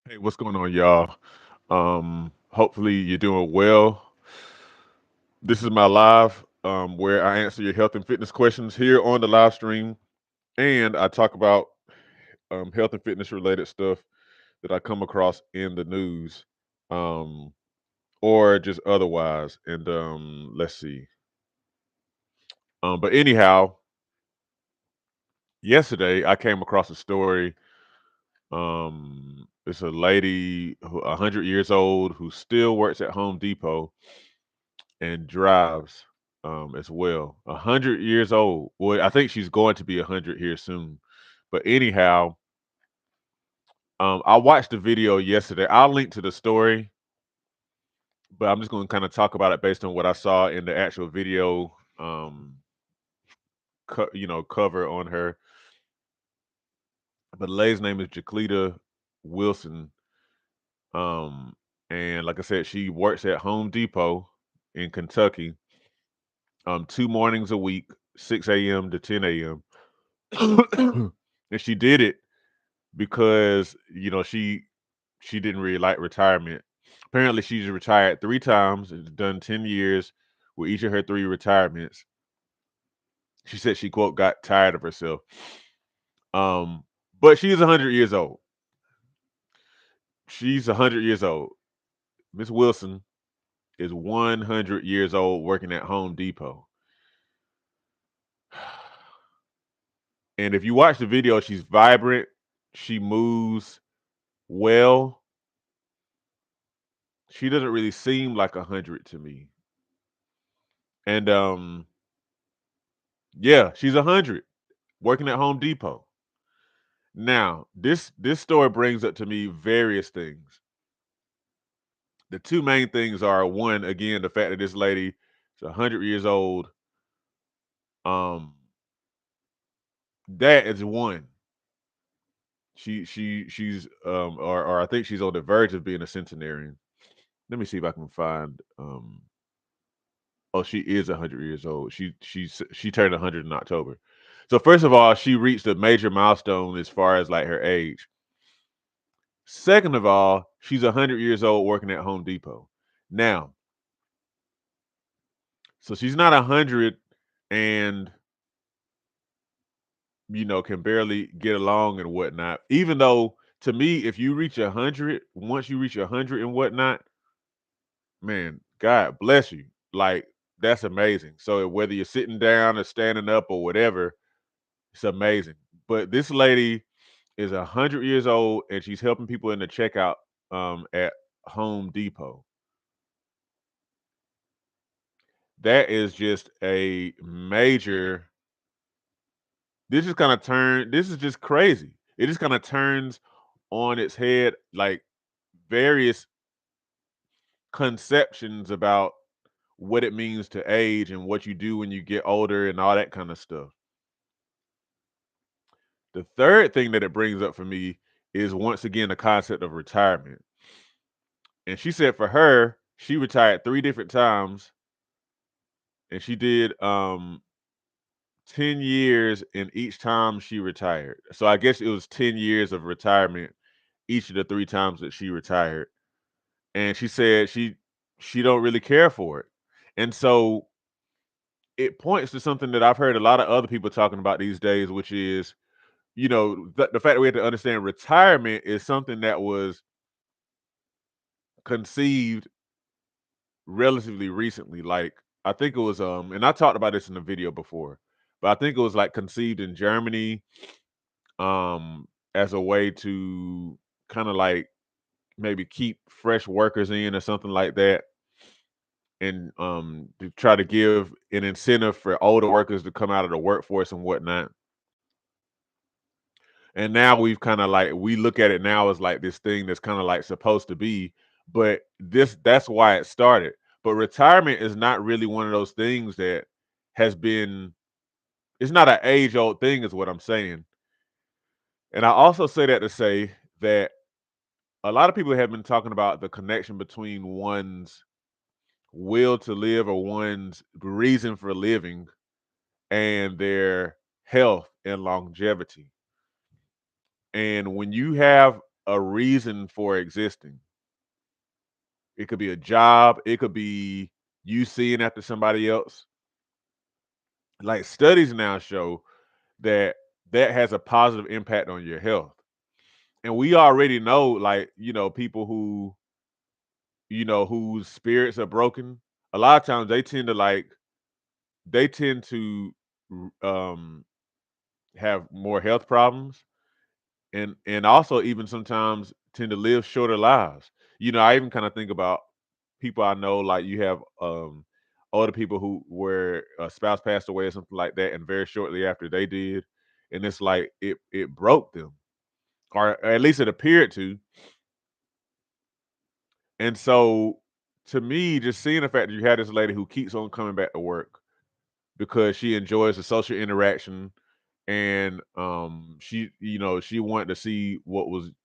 Hey, what's going on, y'all? Hopefully you're doing well. This is my live where I answer your health and fitness questions here on the live stream, and I talk about health and fitness related stuff that I come across in the news, um, or just otherwise. And let's see. But anyhow, yesterday I came across a story. It's a lady, 100 years old, who still works at Home Depot and drives as well. 100 years old. Well, I think she's going to be 100 here soon. But anyhow, I watched the video yesterday. I'll link to the story, but I'm just going to kind of talk about it based on what I saw in the actual video. Cover on her. But the lady's name is Jacleta Wilson. Um, and like I said, she works at Home Depot in Kentucky. 2 mornings a week, 6 a.m. to 10 a.m. And she did it because she didn't really like retirement. Apparently, she's retired 3 times and done 10 years with each of her three retirements. She said she quote got tired of herself. Um, but she's 100 years old. She's 100 years old. Miss Wilson is 100 years old working at Home Depot. And if you watch the video, she's vibrant. She moves well. She doesn't really seem like 100 to me. And yeah, she's 100 working at Home Depot. Now, this story brings up to me various things. The two main things are, one, again, the fact that this lady is 100 years old. Um, that is one. She's or I think she's on the verge of being a centenarian. Let me see if I can find. Oh, she is 100 years old. She turned 100 in October. So first of all, she reached a major milestone as far as like her age. Second of all, she's 100 years old working at Home Depot. Now, so she's not 100 and can barely get along and whatnot. Even though, to me, if you reach 100, once you reach 100 and whatnot, man, God bless you. Like, that's amazing. So whether you're sitting down or standing up or whatever, it's amazing. But this lady is 100 years old and she's helping people in the checkout at Home Depot. That is just a major. This is just crazy. It just kind of turns on its head like various conceptions about what it means to age and what you do when you get older and all that kind of stuff. The third thing that it brings up for me is once again the concept of retirement. And she said for her, she retired 3 different times and she did 10 years in each time she retired. So I guess it was 10 years of retirement each of the 3 times that she retired. And she said she don't really care for it. And so it points to something that I've heard a lot of other people talking about these days, which is, the fact that we have to understand retirement is something that was conceived relatively recently. Like, I think it was and I talked about this in the video before, but I think it was like conceived in Germany as a way to kind of like maybe keep fresh workers in or something like that, and to try to give an incentive for older workers to come out of the workforce and whatnot. And now we've kind of like, we look at it now as like this thing that's kind of like supposed to be, but that's why it started. But retirement is not really one of those things that has been, it's not an age old thing is what I'm saying. And I also say that to say that a lot of people have been talking about the connection between one's will to live or one's reason for living and their health and longevity. And when you have a reason for existing. It could be a job, it could be you seeing after somebody else. Like studies now show that that has a positive impact on your health. And we already know, like, people who, whose spirits are broken, a lot of times they tend to um have more health problems, and also even sometimes tend to live shorter lives. I even kind of think about people I know, like you have older people who where a spouse passed away or something like that, and very shortly after they did, and it's like it broke them, or at least it appeared to. And so, to me, just seeing the fact that you had this lady who keeps on coming back to work because she enjoys the social interaction, and she wanted to see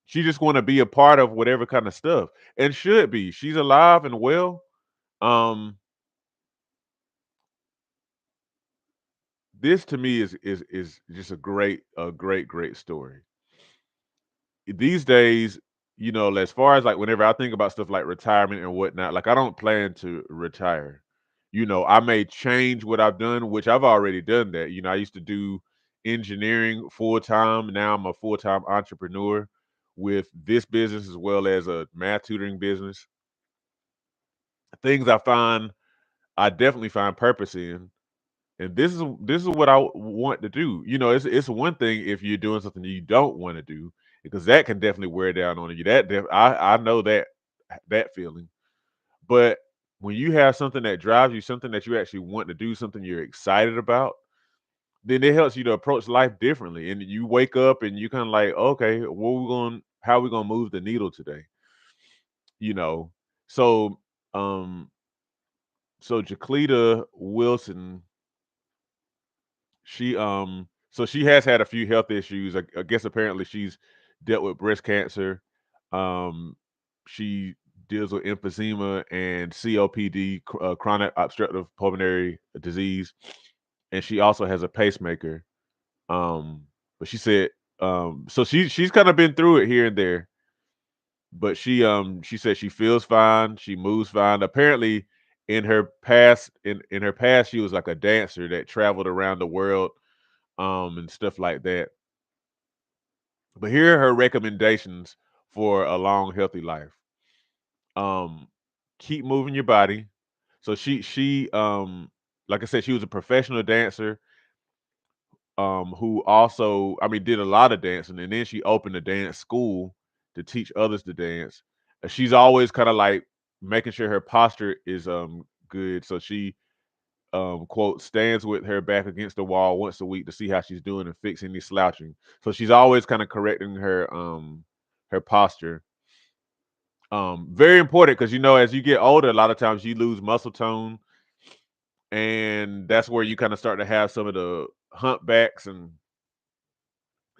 she just want to be a part of whatever kind of stuff, and should be. She's alive and well. Um, this to me is just a great story. These days, as far as like whenever I think about stuff like retirement and whatnot, like I don't plan to retire. I may change what I've done, which I've already done that. I used to do engineering full time. Now I'm a full time entrepreneur with this business as well as a math tutoring business. Things I definitely find purpose in. And this is what I want to do. It's one thing if you're doing something you don't want to do, because that can definitely wear down on you. I know that feeling. But when you have something that drives you, something that you actually want to do, something you're excited about, then it helps you to approach life differently. And you wake up and you kind of like, okay, how are we gonna move the needle today? You know. So um so Jacleta Wilson, she has had a few health issues. I guess apparently she's dealt with breast cancer. Um, she deals with emphysema and COPD, chronic obstructive pulmonary disease, and she also has a pacemaker. But she said, so she's kind of been through it here and there, but she said she feels fine, she moves fine. Apparently, in her past, she was like a dancer that traveled around the world, and stuff like that. But here are her recommendations for a long, healthy life. Um, Keep moving your body. So like I said, she was a professional dancer, who also, I mean, did a lot of dancing, and then she opened a dance school to teach others to dance. She's always kind of like making sure her posture is good. So she quote, stands with her back against the wall once a week to see how she's doing and fix any slouching. So she's always kind of correcting her posture. Very important because as you get older, a lot of times you lose muscle tone, and that's where you kind of start to have some of the humpbacks and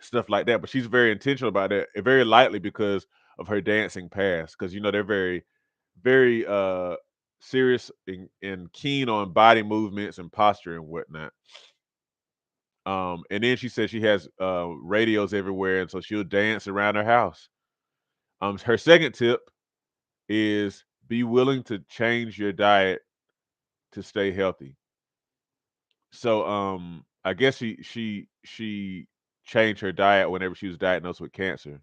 stuff like that. But she's very intentional about it, very lightly because of her dancing past. Because they're very, very serious and keen on body movements and posture and whatnot. And then she said she has radios everywhere, and so she'll dance around her house. Her second tip is be willing to change your diet to stay healthy. So I guess she changed her diet whenever she was diagnosed with cancer.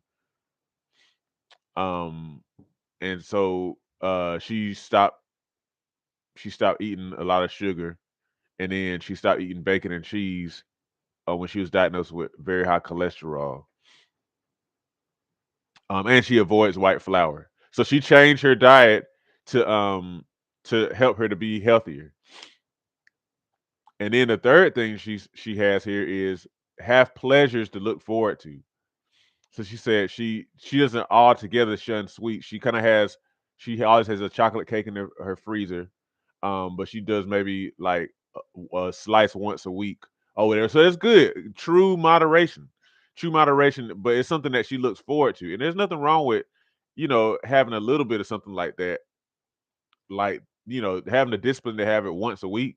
Um, and so she stopped eating a lot of sugar, and then she stopped eating bacon and cheese when she was diagnosed with very high cholesterol. And she avoids white flour. So she changed her diet to to help her to be healthier. And then the third thing she has here is have pleasures to look forward to. So she said she doesn't altogether shun sweets. She always has a chocolate cake in her freezer, but she does maybe like a slice once a week over there. So it's good. True moderation. But it's something that she looks forward to, and there's nothing wrong with having a little bit of something like that, like having the discipline to have it once a week.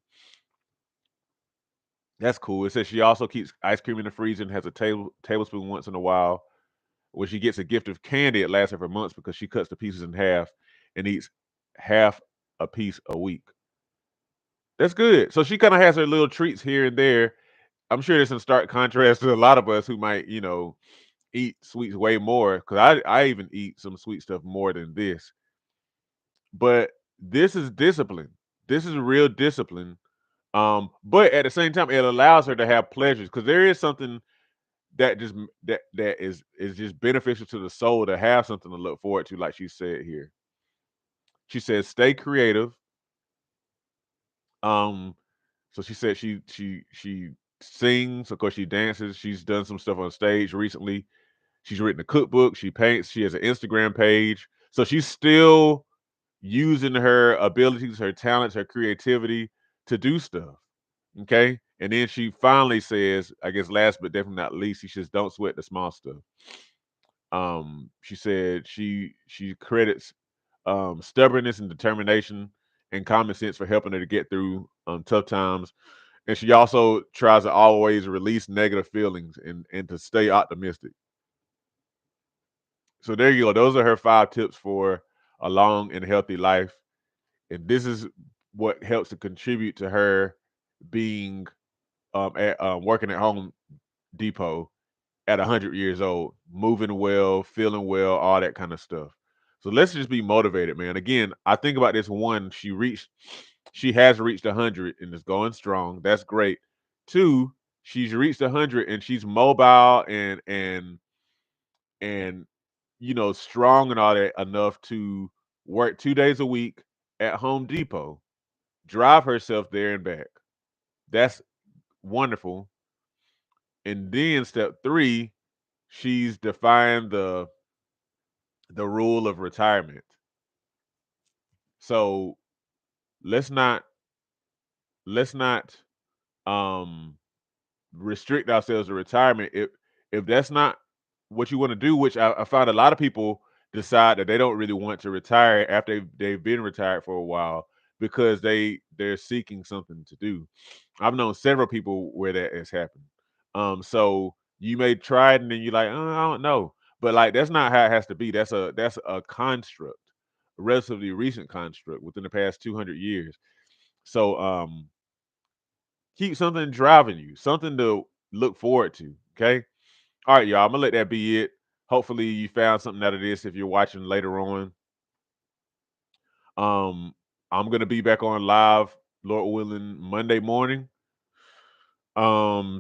That's cool. It says she also keeps ice cream in the freezer and has a tablespoon once in a while. when she gets a gift of candy, it lasts her for months because she cuts the pieces in half and eats half a piece a week. That's good. So she kind of has her little treats here and there. I'm sure there's some stark contrast to a lot of us who might, eat sweets way more. Because I even eat some sweet stuff more than this. But this is discipline. This is real discipline. But at the same time, it allows her to have pleasures because there is something that just that is just beneficial to the soul to have something to look forward to, like she said here. She says, "Stay creative." Um, so she said she sings. Of course, she dances. She's done some stuff on stage recently. She's written a cookbook. She paints. She has an Instagram page. So she's still using her abilities, her talents, her creativity to do stuff. Okay. And then she finally says, I guess last but definitely not least, she says, don't sweat the small stuff. She said she credits stubbornness and determination and common sense for helping her to get through tough times. And she also tries to always release negative feelings and to stay optimistic. So there you go. Those are her 5 tips for a long and healthy life. And this is what helps to contribute to her being at working at Home Depot at 100 years old, moving well, feeling well, all that kind of stuff. So let's just be motivated, man. Again, I think about this one, she has reached 100 and is going strong. That's great. Two, she's reached 100 and she's mobile and strong and all that enough to work 2 days a week at Home Depot, drive herself there and back. That's wonderful. And then step three, she's defined the rule of retirement. So let's not let's not um restrict ourselves to retirement if that's not what you want to do, which I find a lot of people decide that they don't really want to retire after they've been retired for a while because they're seeking something to do. I've known several people where that has happened. So you may try it and then you're like, oh, I don't know. But like that's not how it has to be. That's a construct, a relatively recent construct within the past 200 years. So keep something driving you, something to look forward to. Okay. All right, y'all. I'm gonna let that be it. Hopefully you found something out of this if you're watching later on. Um, I'm gonna be back on live, Lord willing, Monday morning.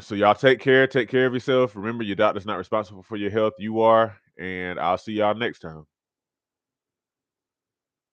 So y'all take care of yourself. Remember, your doctor's not responsible for your health. You are, and I'll see y'all next time.